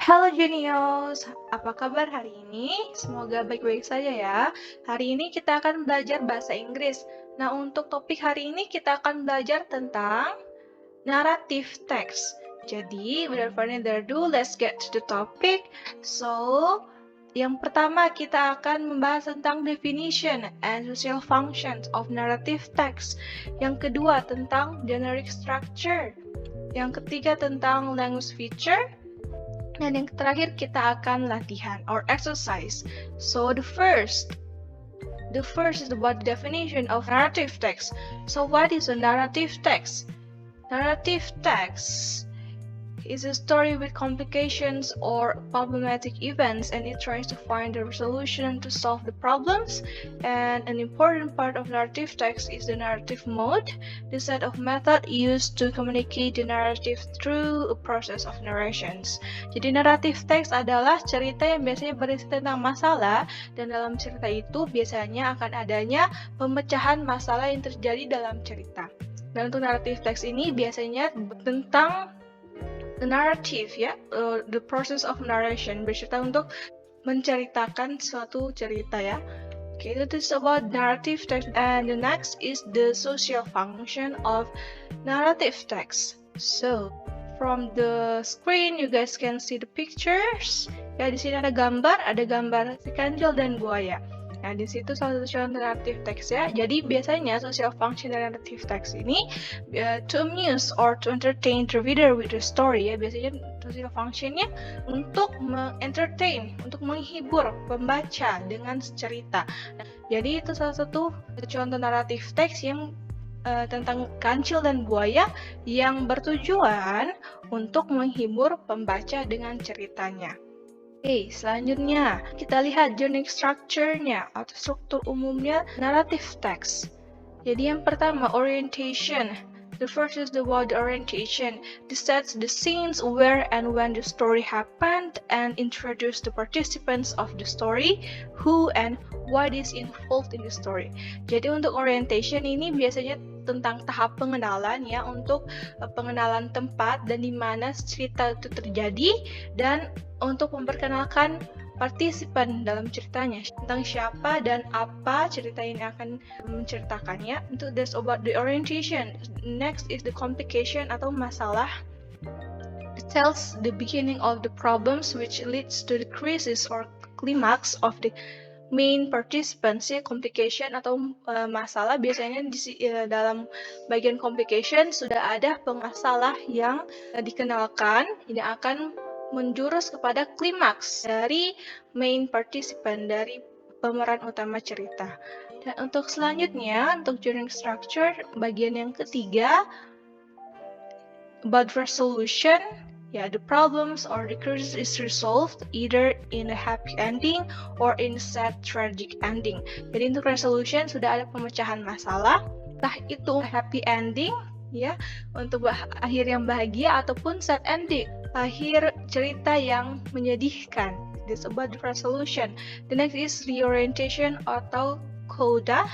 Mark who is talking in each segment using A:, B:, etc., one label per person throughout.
A: Halo Genius, apa kabar hari ini? Semoga baik-baik saja ya. Hari ini kita akan belajar bahasa Inggris. Nah, untuk topik hari ini kita akan belajar tentang narrative text. Jadi, without further ado, let's get to the topic. So, yang pertama kita akan membahas tentang definition and social functions of narrative text. Yang kedua tentang generic structure. Yang ketiga tentang language feature. Dan yang terakhir kita akan latihan or exercise. So the first is about the definition of narrative text. So what is a narrative text? Narrative text is a story with complications or problematic events, and it tries to find a solution to solve the problems. And an important part of narrative text is the narrative mode, the set of method used to communicate the narrative through a process of narrations. Jadi narrative text adalah cerita yang biasanya berisi tentang masalah, dan dalam cerita itu biasanya akan adanya pemecahan masalah yang terjadi dalam cerita. Dan untuk narrative text ini biasanya tentang the narrative, the process of narration, bercerita untuk menceritakan suatu cerita ya. Okay, that is about narrative text, and the next is the social function of narrative text. So, from the screen you guys can see the pictures. Ya, di sini ada gambar si kancil dan buaya. Nah, di situ salah satu contoh narrative text ya. Jadi biasanya social function dari narrative text ini to amuse or to entertain the reader with the story ya. Biasanya social functionnya untuk entertain, untuk menghibur pembaca dengan cerita. Jadi itu salah satu contoh narrative text yang tentang kancil dan buaya yang bertujuan untuk menghibur pembaca dengan ceritanya. Oke, selanjutnya kita lihat generic structure-nya atau struktur umumnya narrative text. Jadi yang pertama, orientation. The first is the word orientation. This sets the scenes where and when the story happened and introduce the participants of the story, who and what is involved in the story. Jadi untuk orientation ini biasanya tentang tahap pengenalan ya, untuk pengenalan tempat dan di mana cerita itu terjadi, dan untuk memperkenalkan partisipan dalam ceritanya, tentang siapa dan apa cerita ini akan menceritakannya. Untuk that's about the orientation. Next is the complication atau masalah. It tells the beginning of the problems which leads to the crisis or climax of the main participants ya. Complication atau masalah biasanya dalam bagian complication sudah ada pemasalah yang dikenalkan yang akan menjurus kepada klimaks dari main participant, dari pemeran utama cerita. Dan untuk selanjutnya, untuk generic structure, bagian yang ketiga, about resolution, ya, the problems or the crisis is resolved either in a happy ending or in a sad tragic ending. Jadi untuk resolution sudah ada pemecahan masalah, entah itu happy ending, ya, untuk akhir yang bahagia, ataupun sad ending, akhir cerita yang menyedihkan. This about the resolution. The next is reorientation atau coda.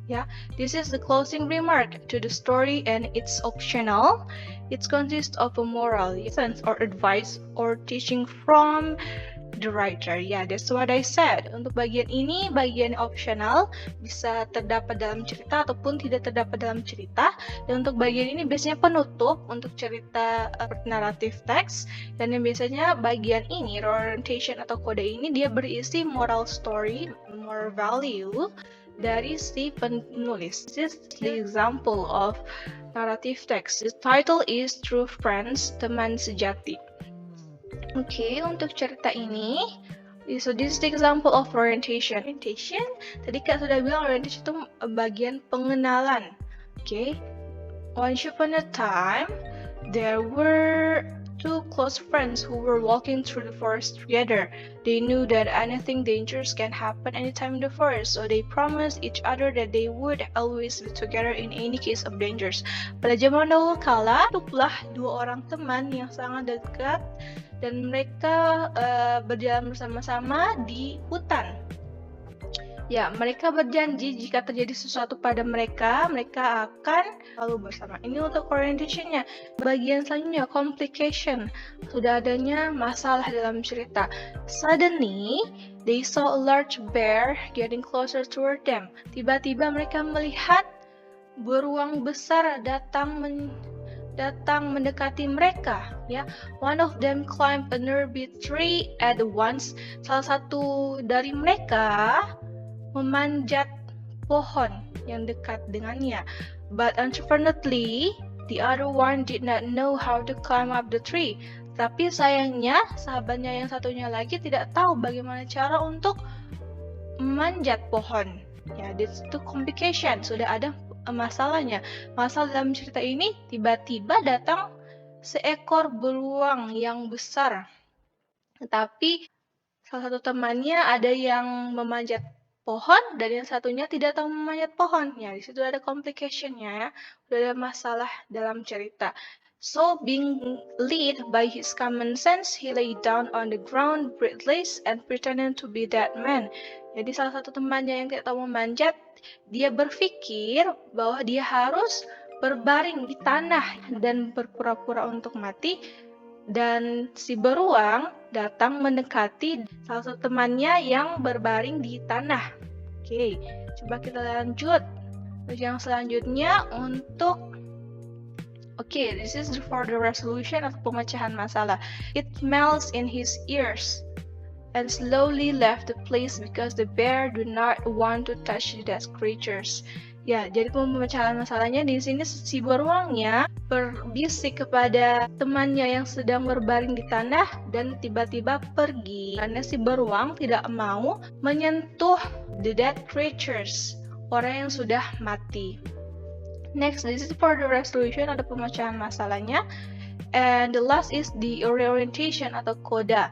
A: Yeah, this is the closing remark to the story and it's optional. It consists of a moral lesson or advice or teaching from the writer. Yeah, that's what I said. Untuk bagian ini, bagian optional, bisa terdapat dalam cerita ataupun tidak terdapat dalam cerita. Dan untuk bagian ini biasanya penutup untuk cerita narrative text. Dan yang biasanya bagian ini, orientation atau kode ini, dia berisi moral story, moral value dari si penulis. This is the example of narrative text. The title is True Friends, Teman Sejati. Oke, untuk cerita ini, so this is the example of orientation. Orientation, tadi Kak sudah bilang orientation itu bagian pengenalan. Oke, once upon a time, there were two close friends who were walking through the forest together. They knew that anything dangerous can happen anytime in the forest, so they promised each other that they would always be together in any case of dangers. Pada zaman dahulu kala, hiduplah dua orang teman yang sangat dekat, dan mereka berjalan bersama-sama di hutan. Ya, mereka berjanji jika terjadi sesuatu pada mereka, mereka akan selalu bersama. Ini untuk orientation-nya. Bagian selanjutnya, complication. Sudah adanya masalah dalam cerita. Suddenly, they saw a large bear getting closer toward them. Tiba-tiba mereka melihat beruang besar datang mendekati mereka, ya. One of them climbed a nearby tree at once. Salah satu dari mereka memanjat pohon yang dekat dengannya. But unfortunately, the other one did not know how to climb up the tree. Tapi sayangnya, sahabatnya yang satunya lagi tidak tahu bagaimana cara untuk memanjat pohon. Ya, this two complication. Sudah ada masalahnya. Masalah dalam cerita ini, tiba-tiba datang seekor beruang yang besar. Tetapi salah satu temannya ada yang memanjat pohon dan yang satunya tidak tahu memanjat pohon. Ya, di situ ada complication-nya ya. Sudah ada masalah dalam cerita. So, being led by his common sense, he lay down on the ground breathless and pretending to be dead man. Jadi salah satu temannya yang tidak tahu memanjat, dia berpikir bahwa dia harus berbaring di tanah dan berpura-pura untuk mati. Dan si beruang datang mendekati salah satu temannya yang berbaring di tanah. Oke, coba kita lanjut. Yang selanjutnya untuk this is for the resolution atau pemecahan masalah. It melts in his ears and slowly left the place because the bear do not want to touch the dead creatures. Ya, jadi pemecahan masalahnya di sini si beruangnya berbisik kepada temannya yang sedang berbaring di tanah dan tiba-tiba pergi karena si beruang tidak mau menyentuh the dead creatures, orang yang sudah mati. Next, this is for the resolution atau pemecahan masalahnya. And the last is the reorientation atau coda.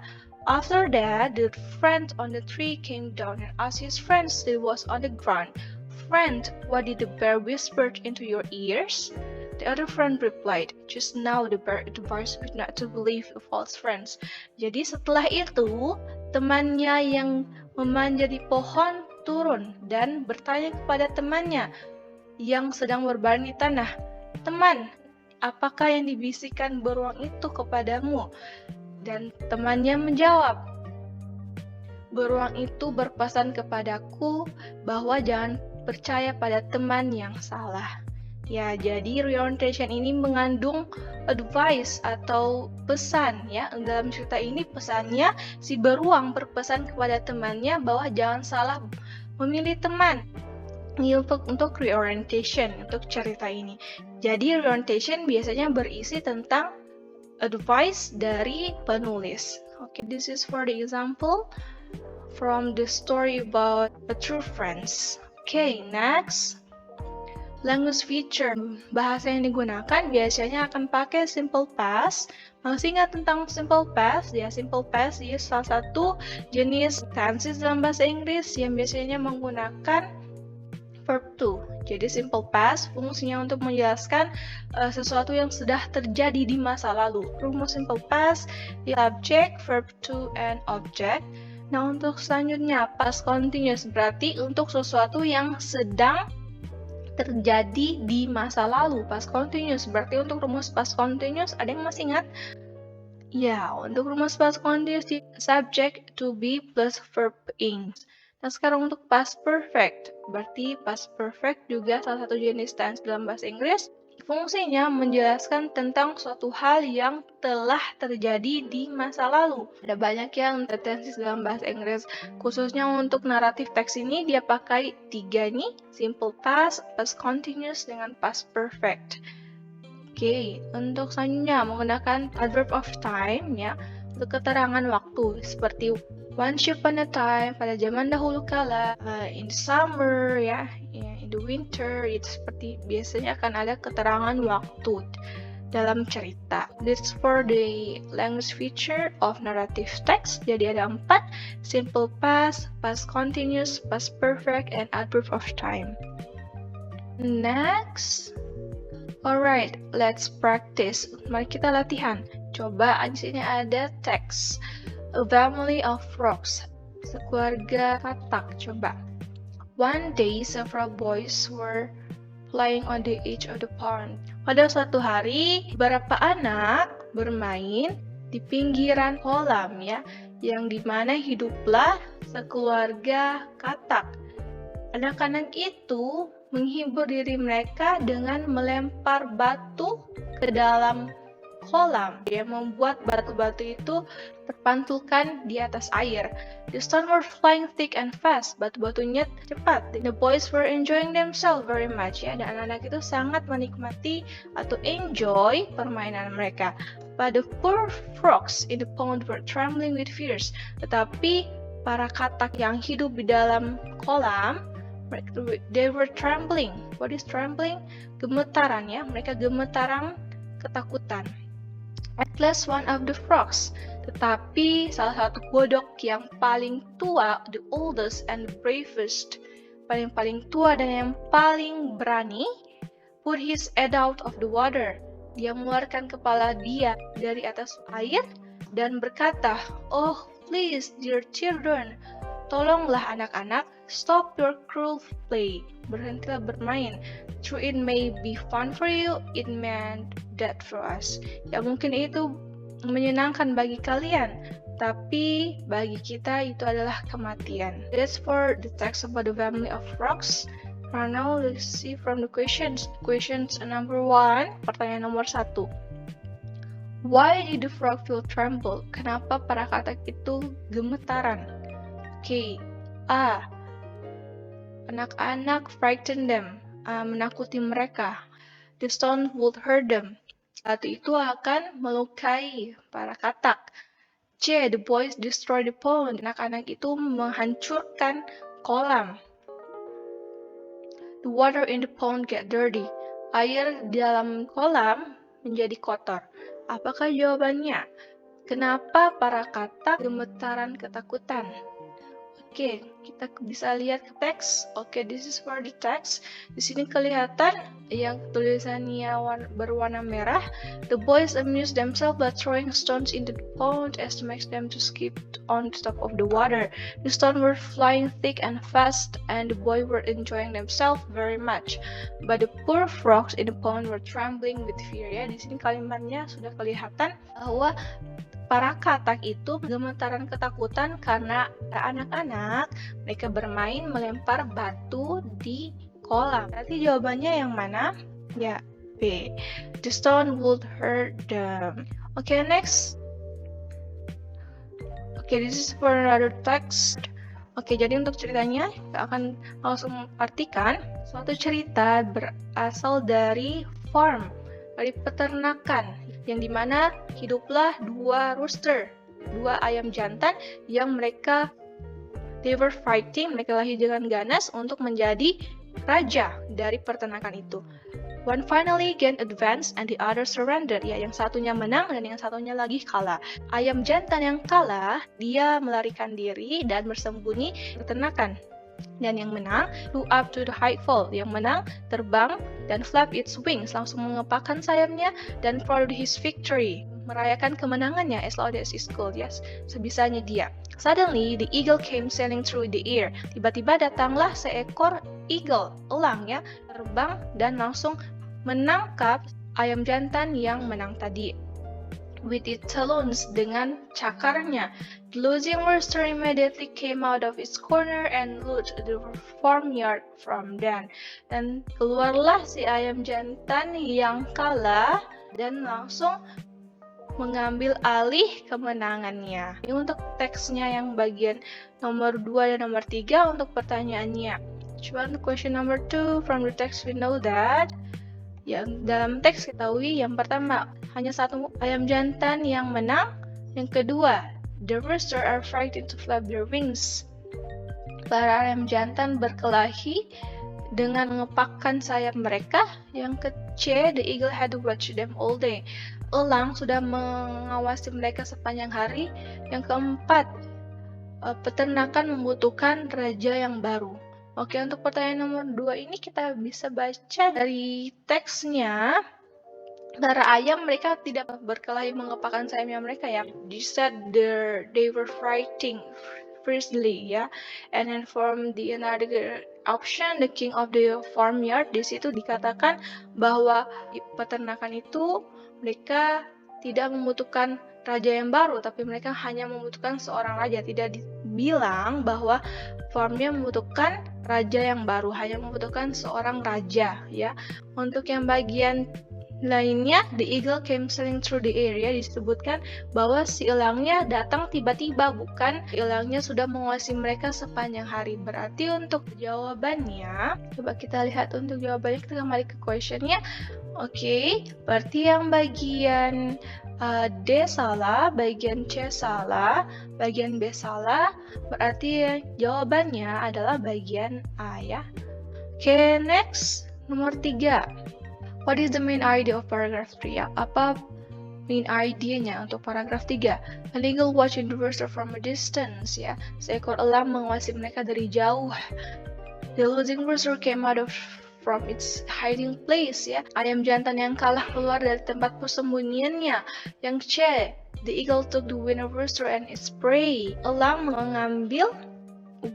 A: After that, the friend on the tree came down and asked his friend still was on the ground, "Friend, what did the bear whisper into your ears?" The other friend replied, "Just now the bear advised me not to believe the false friends." Jadi setelah itu, temannya yang memanjat di pohon turun dan bertanya kepada temannya yang sedang berbaring di tanah, "Teman, apakah yang dibisikkan beruang itu kepadamu?" Dan temannya menjawab, "Beruang itu berpesan kepadaku bahwa jangan percaya pada teman yang salah." Ya, jadi reorientation ini mengandung advice atau pesan ya. Dalam cerita ini pesannya si beruang berpesan kepada temannya bahwa jangan salah memilih teman. Ini untuk reorientation untuk cerita ini. Jadi reorientation biasanya berisi tentang advice dari penulis. Okay, this is for the example from the story about a true friends. Okay, next. Language feature. Bahasa yang digunakan biasanya akan pakai simple past. Masih ingat tentang simple past? Ya, simple past dia salah satu jenis tenses dalam bahasa Inggris yang biasanya menggunakan verb to. Jadi simple past fungsinya untuk menjelaskan sesuatu yang sudah terjadi di masa lalu. Rumus simple past di subject, verb to, and object. Nah, untuk selanjutnya past continuous berarti untuk sesuatu yang sedang terjadi di masa lalu. Past continuous berarti untuk rumus past continuous ada yang masih ingat? Ya, untuk rumus past continuous di subject to be plus verb ing. Nah, sekarang untuk past perfect, berarti past perfect juga salah satu jenis tense dalam bahasa Inggris. Fungsinya menjelaskan tentang suatu hal yang telah terjadi di masa lalu. Ada banyak yang tenses dalam bahasa Inggris, khususnya untuk naratif teks ini dia pakai 3 nih, simple past, past continuous, dengan past perfect. Oke, untuk selanjutnya menggunakan adverb of time ya, untuk keterangan waktu seperti once upon a time, pada zaman dahulu kala, in the summer ya, in the winter, itu seperti biasanya akan ada keterangan waktu dalam cerita. This for the language feature of narrative text. Jadi ada 4, simple past, past continuous, past perfect, and adverb of time. Next. Alright, let's practice. Mari kita latihan. Coba di sini ada teks. A family of frogs. Sekeluarga katak. Coba. One day, several boys were playing on the edge of the pond. Pada suatu hari, beberapa anak bermain di pinggiran kolam ya, yang dimana hiduplah sekeluarga katak. Anak-anak itu menghibur diri mereka dengan melempar batu ke dalam kolam yang membuat batu-batu itu terpantulkan di atas air. The stones were flying thick and fast. Batu-batunya cepat. The boys were enjoying themselves very much ya. Dan anak-anak itu sangat menikmati atau enjoy permainan mereka. But the poor frogs in the pond were trembling with fears. Tetapi para katak yang hidup di dalam kolam, they were trembling. What is trembling? Gemetaran ya. Mereka gemetaran ketakutan. At last one of the frogs, tetapi salah satu kodok yang paling tua, the oldest and the bravest, paling tua dan yang paling berani, put his head out of the water. Dia mengeluarkan kepala dia dari atas air dan berkata, "Oh, please, dear children, tolonglah anak-anak, stop your cruel play. Berhentilah bermain. True, it may be fun for you, it meant death for us." Ya mungkin itu menyenangkan bagi kalian, tapi bagi kita itu adalah kematian. That's for the text about the family of frogs. Now let's see from the questions. Questions number 1, pertanyaan nomor 1. Why did the frog feel tremble? Kenapa para katak itu gemetaran? Okay. A. Anak-anak frighten them, menakuti mereka. The stone would hurt them. Batu itu akan melukai para katak. C. The boys destroy the pond. Anak-anak itu menghancurkan kolam. The water in the pond get dirty. Air di dalam kolam menjadi kotor. Apakah jawabannya? Kenapa para katak gemetaran ketakutan? Oke, kita bisa lihat ke teks. Oke, this is for the text. Di sini kelihatan yang tulisannya berwarna merah. The boys amused themselves by throwing stones into the pond as to make them to skip on top of the water. The stones were flying thick and fast, and the boys were enjoying themselves very much. But the poor frogs in the pond were trembling with fear. Ya, di sini kalimatnya sudah kelihatan bahwa para katak itu gemetaran ketakutan karena anak-anak mereka bermain melempar batu di kolam. Berarti jawabannya yang mana? Ya, B. The stone would hurt them. Okay, next. Okay, this is for another text. Oke, jadi untuk ceritanya kita akan langsung artikan. Suatu cerita berasal dari farm, dari peternakan, yang dimana hiduplah dua rooster, dua ayam jantan yang they were fighting, mereka lahir dengan ganas untuk menjadi raja dari peternakan itu. One finally gained advance and the other surrendered. Ya, yang satunya menang dan yang satunya lagi kalah. Ayam jantan yang kalah, dia melarikan diri dan bersembunyi di peternakan. Dan yang menang, flew up to the high fall. Yang menang, terbang dan flap its wings, langsung mengepakkan sayapnya dan proud his victory, merayakan kemenangannya as loud as his could, yes, sebisanya dia. Suddenly, the eagle came sailing through the air. Tiba-tiba datanglah seekor eagle, elang ya, terbang dan langsung menangkap ayam jantan yang menang tadi. With its talons, dengan cakarnya. The losing rooster immediately came out of its corner and looted the farmyard from them. Dan keluarlah si ayam jantan yang kalah dan langsung mengambil alih kemenangannya. Ini untuk teksnya yang bagian nomor 2 dan nomor 3 untuk pertanyaannya. Cuman question number 2 from the text we know that. Yang dalam teks ketahui yang pertama hanya satu ayam jantan yang menang. Yang kedua, the rooster are frightened to flap their wings. Para ayam jantan berkelahi dengan mengepakkan sayap mereka. Yang ketiga, the eagle had to watch them all day. Elang sudah mengawasi mereka sepanjang hari. Yang keempat, peternakan membutuhkan raja yang baru. Oke, untuk pertanyaan nomor 2 ini kita bisa baca dari teksnya. Para ayam mereka tidak berkelahi mengepakkan sayapnya mereka ya. They said they were fiercely, ya. And then from the another option, the king of the farmyard, di situ dikatakan bahwa di peternakan itu mereka tidak membutuhkan raja yang baru, tapi mereka hanya membutuhkan seorang raja. Tidak dibilang bahwa farmnya membutuhkan raja yang baru, hanya membutuhkan seorang raja, ya. Untuk yang bagian lainnya, the eagle came sailing through the area, disebutkan bahwa si elangnya datang tiba-tiba, bukan elangnya sudah menguasai mereka sepanjang hari. Berarti untuk jawabannya, coba kita lihat untuk jawabannya, kita kembali ke questionnya. Oke, berarti yang bagian D salah, bagian C salah, bagian B salah, berarti jawabannya adalah bagian A, ya. Oke, next, nomor 3. What is the main idea of paragraph 3? Apa main idea-nya untuk paragraf 3? An eagle watching the rooster from a distance, ya. Seekor elang mengawasi mereka dari jauh. The losing rooster came out from its hiding place, ya. Ayam jantan yang kalah keluar dari tempat persembunyiannya. Yang C, the eagle took the winning rooster and its prey. Elang mengambil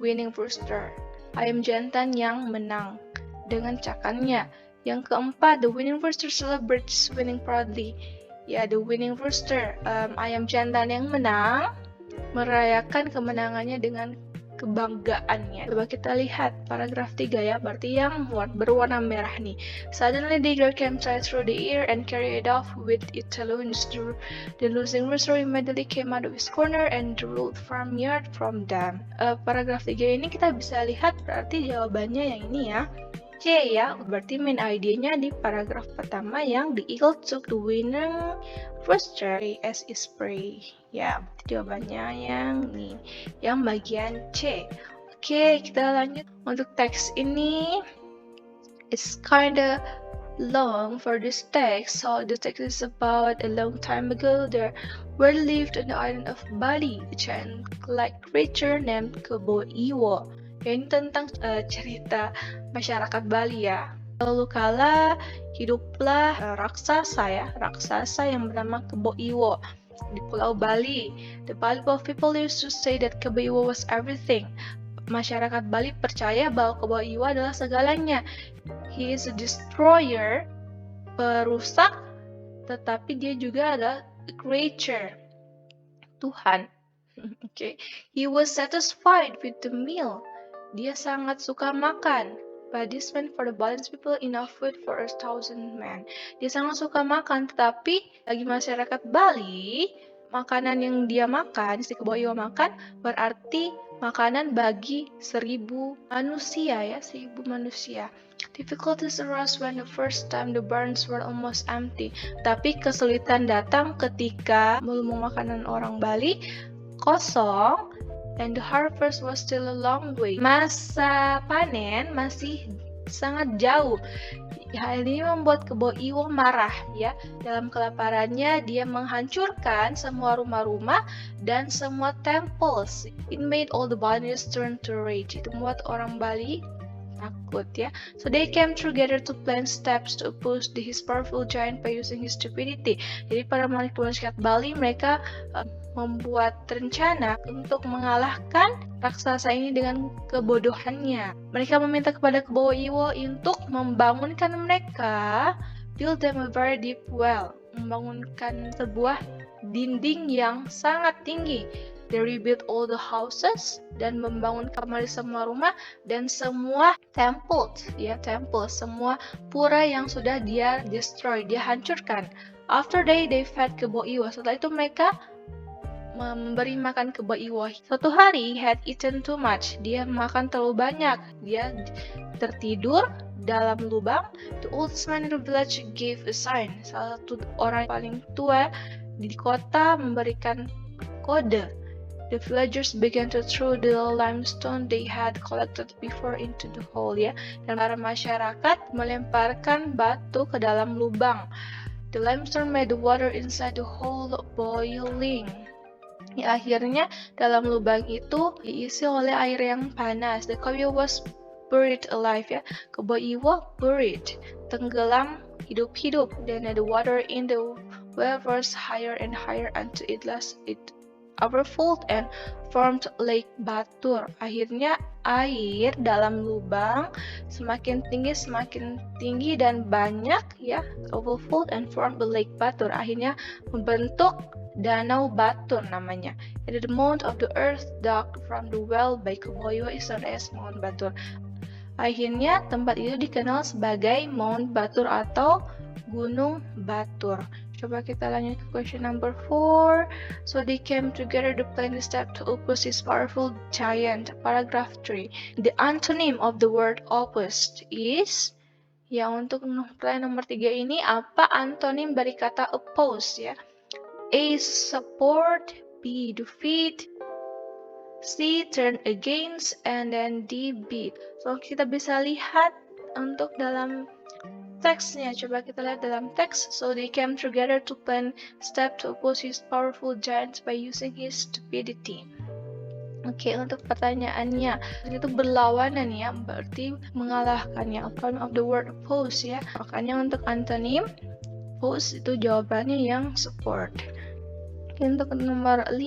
A: winning rooster, ayam jantan yang menang, dengan cakannya. Yang keempat, the winning rooster celebrates winning proudly. Ya, the winning rooster, ayam jantan yang menang, merayakan kemenangannya dengan kebanggaannya. Coba kita lihat paragraf 3, ya, berarti yang berwarna merah nih. Suddenly the eagle came through the air and carried it off with its talons. The losing rooster immediately came out of his corner and drew the farmyard from them. Paragraf 3 ini kita bisa lihat berarti jawabannya yang ini, ya. C, ya, berarti main idea-nya di paragraf pertama yang the eagle took the winning rooster as its prey. Ya, berarti jawabannya yang ini, yang bagian C. Oke, kita lanjut untuk teks ini. It's kinda long for this text. So the text is about a long time ago there were lived on the island of Bali a giant-like creature named Kebo Iwo. Ya, ini tentang cerita masyarakat Bali, ya. Lalu kala hiduplah raksasa yang bernama Kebo Iwo di Pulau Bali. The Bali people used to say that Kebo Iwo was everything. Masyarakat Bali percaya bahwa Kebo Iwo adalah segalanya. He is a destroyer, perusak, tetapi dia juga adalah a creature, Tuhan. Okay. He was satisfied with the meal. Dia sangat suka makan. But this meant for the Balinese people enough food for 1,000 men. Dia sangat suka makan, tetapi bagi masyarakat Bali, makanan yang dia makan, si Kebo Iwo makan, berarti makanan bagi 1,000 manusia, ya, 1,000 manusia. Difficulties arose when the first time the barns were almost empty. Tapi kesulitan datang ketika melumung makanan orang Bali kosong, and the harvest was still a long way. Masa panen masih sangat jauh. Hal ini membuat Kebo Iwo marah, ya. Dalam kelaparannya, dia menghancurkan semua rumah-rumah dan semua temples. It made all the Balinese turn to rage. Itu membuat orang Bali takut, ya. So they came together to plan steps to oppose his powerful giant by using his stupidity. Jadi para masyarakat Bali, mereka membuat rencana untuk mengalahkan raksasa ini dengan kebodohannya. Mereka meminta kepada Kebo Iwo untuk membangunkan mereka, build them a very deep well, membangunkan sebuah dinding yang sangat tinggi. They rebuilt all the houses, dan membangun kembali semua rumah dan semua temple, ya, temple, semua pura yang sudah dia destroy, dia hancurkan. After they fed Kebo Iwo. Setelah itu mereka memberi makan Kebo Iwo. Suatu hari, he had eaten too much. Dia makan terlalu banyak. Dia tertidur dalam lubang. The oldest man in the village gave a sign. Salah satu orang paling tua di kota memberikan kode. The villagers began to throw the limestone they had collected before into the hole, ya. Dan para masyarakat melemparkan batu ke dalam lubang. The limestone made the water inside the hole boiling. Ya, akhirnya dalam lubang itu diisi oleh air yang panas. The Kebo was buried alive, ya. Kebo Iwo buried, tenggelam hidup-hidup. Then the water in the well rose higher and higher until it overfilled and formed Lake Batur. Akhirnya air dalam lubang semakin tinggi dan banyak ya, overfilled and formed the Lake Batur. Akhirnya membentuk Danau Batur namanya. And the amount of the earth dug from the well by Kuboyo is known as Mount Batur. Akhirnya tempat itu dikenal sebagai Mount Batur atau Gunung Batur. Coba kita lanjut ke question number 4. So they came together to plan the step to oppose this powerful giant. Paragraph 3. The antonym of the word oppose is, ya untuk plan nomor 3 ini apa antonim dari kata oppose ya? A. Support, B. Defeat, C. Turn against, and then D. Beat. So kita bisa lihat untuk dalam teksnya. Coba kita lihat dalam teks. So they came together to plan step to oppose his powerful giants by using his stupidity. Oke, untuk pertanyaannya itu berlawanan ya, berarti mengalahkannya. Opponent of the word oppose ya. Makanya untuk antonim oppose itu jawabannya yang support. Oke, untuk nomor 5.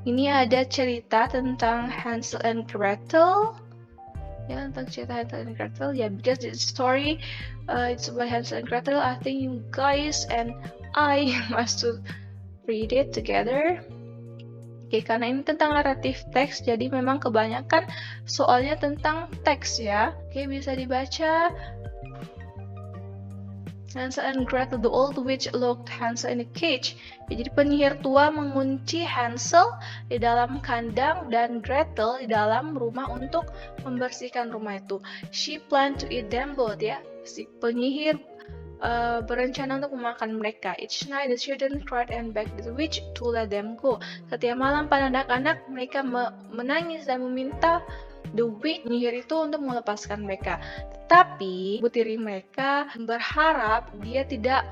A: Ini ada cerita tentang Hansel and Gretel. Ya, tentang cerita Hansel and Gretel. Ya, because the story it's about Hansel and Gretel. I think you guys and I must to read it together. Oke, karena ini tentang naratif teks, jadi memang kebanyakan soalnya tentang teks ya. Oke, bisa dibaca. Hansel and Gretel, the old witch locked Hansel in a cage. Ya, jadi penyihir tua mengunci Hansel di dalam kandang dan Gretel di dalam rumah untuk membersihkan rumah itu. She planned to eat them both ya. Si penyihir berencana untuk memakan mereka. Each night the children cried and begged the witch to let them go. Setiap malam para anak-anak mereka menangis dan meminta the witch, penyihir itu, untuk melepaskan mereka. Tetapi ibu tiri mereka berharap dia tidak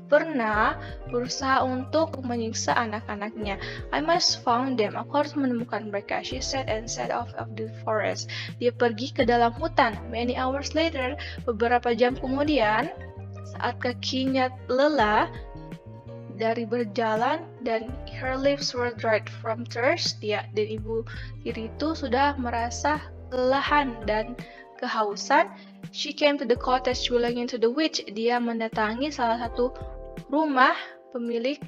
A: pernah berusaha untuk menyiksa anak-anaknya. I must find them. Aku harus menemukan mereka. She said and set off of the forest. Dia pergi ke dalam hutan. Many hours later, beberapa jam kemudian, saat kakinya lelah dari berjalan dan her lips were dried from thirst, dia dan ibu tiri itu sudah merasa kelelahan dan kehausan. She came to the cottage belonging to the witch. Dia mendatangi salah satu rumah pemilik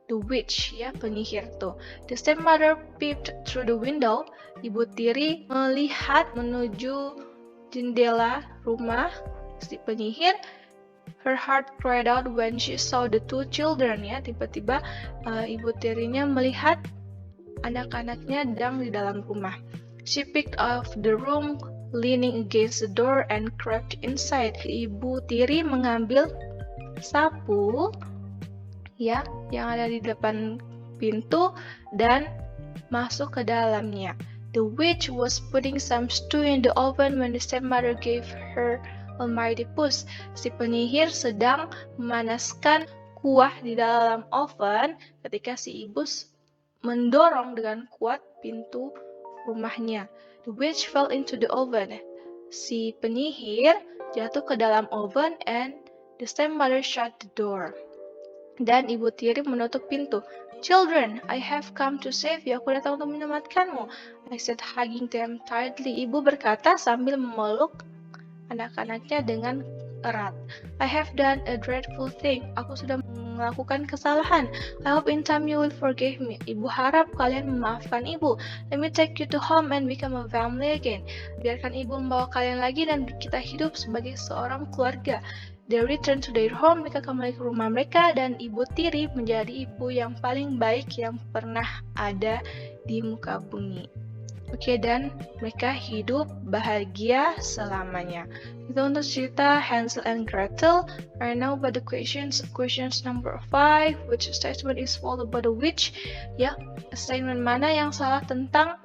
A: the witch ya, penyihir tuh. The stepmother peeped through the window. Ibu tiri melihat menuju jendela rumah si penyihir. Her heart cried out when she saw the two children ya. Tiba-tiba ibu tirinya melihat anak-anaknya sedang di dalam rumah. She picked up the room, leaning against the door and crept inside. Ibu tiri mengambil sapu ya yang ada di depan pintu dan masuk ke dalamnya. The witch was putting some stew in the oven when the stepmother gave her a mighty push. Si penyihir sedang memanaskan kuah di dalam oven ketika si ibu mendorong dengan kuat pintu rumahnya. The witch fell into the oven. Si penyihir jatuh ke dalam oven and the stepmother shut the door. Dan ibu tiri menutup pintu. Children, I have come to save you. Aku datang untuk menyelamatkanmu. I said, hugging them tightly. Ibu berkata sambil memeluk anak-anaknya dengan erat. I have done a dreadful thing. Aku sudah melakukan kesalahan. I hope in time you will forgive me. Ibu harap kalian memaafkan ibu. Let me take you to home and become a family again. Biarkan ibu membawa kalian lagi dan kita hidup sebagai seorang keluarga. They returned to their home. Mereka kembali ke rumah mereka dan ibu tiri menjadi ibu yang paling baik yang pernah ada di muka bumi. Oke, dan mereka hidup bahagia selamanya. Itu untuk cerita Hansel and Gretel. Right now about the questions number 5, which statement is false about the witch? Ya, statement mana yang salah tentang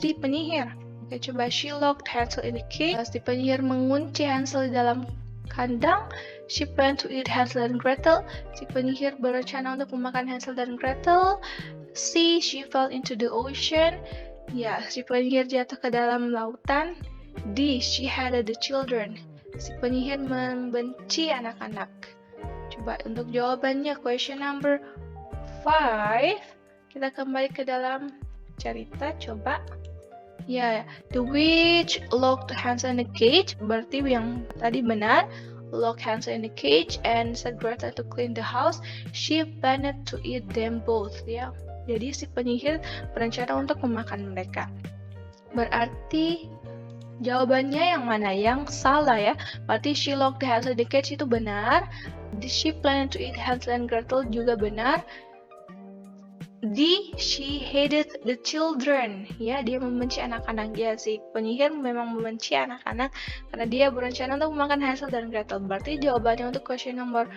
A: si penyihir? Oke, coba. She locked Hansel in the cage. Si penyihir mengunci Hansel di dalam kandang. She planned to eat Hansel and Gretel. Si penyihir berencana untuk memakan Hansel dan Gretel. C. She fell into the ocean. Ya, si penyihir jatuh ke dalam lautan. D. She hated the children. Si penyihir membenci anak-anak. Coba untuk jawabannya, question number 5. Kita kembali ke dalam cerita, coba. Ya, the witch locked Hansel in the cage, berarti yang tadi benar. Locked Hansel in the cage and said Gretel to clean the house. She planned to eat them both. Ya, jadi si penyihir berencana untuk memakan mereka. Berarti jawabannya yang mana? Yang salah ya. Berarti she locked Hansel in the cage itu benar. She planned to eat Hansel and Gretel juga benar. D, she hated the children. Ya, dia membenci anak-anak. Ya, si penyihir memang membenci anak-anak karena dia berencana untuk memakan Hansel dan Gretel. Berarti jawabannya untuk question nomor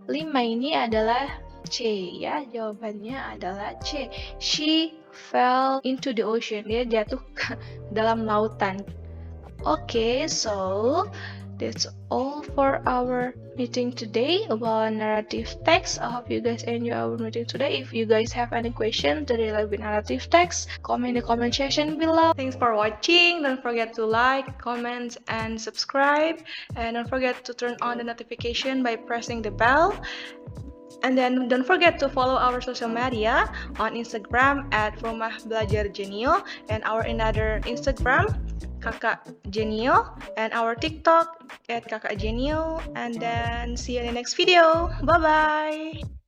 A: 5 ini adalah C. Ya, jawabannya adalah C. She fell into the ocean. Dia jatuh ke dalam lautan. Okay, so that's all for our meeting today about narrative text. I hope you guys enjoy our meeting today. If you guys have any questions related with narrative text, comment in the comment section below. Thanks for watching. Don't forget to like, comment, and subscribe. And don't forget to turn on the notification by pressing the bell. And then don't forget to follow our social media on Instagram at Rumah Belajar Jenio and our another Instagram Kakak Jenio and our TikTok at Kakak Jenio. And then see you in the next video. Bye bye.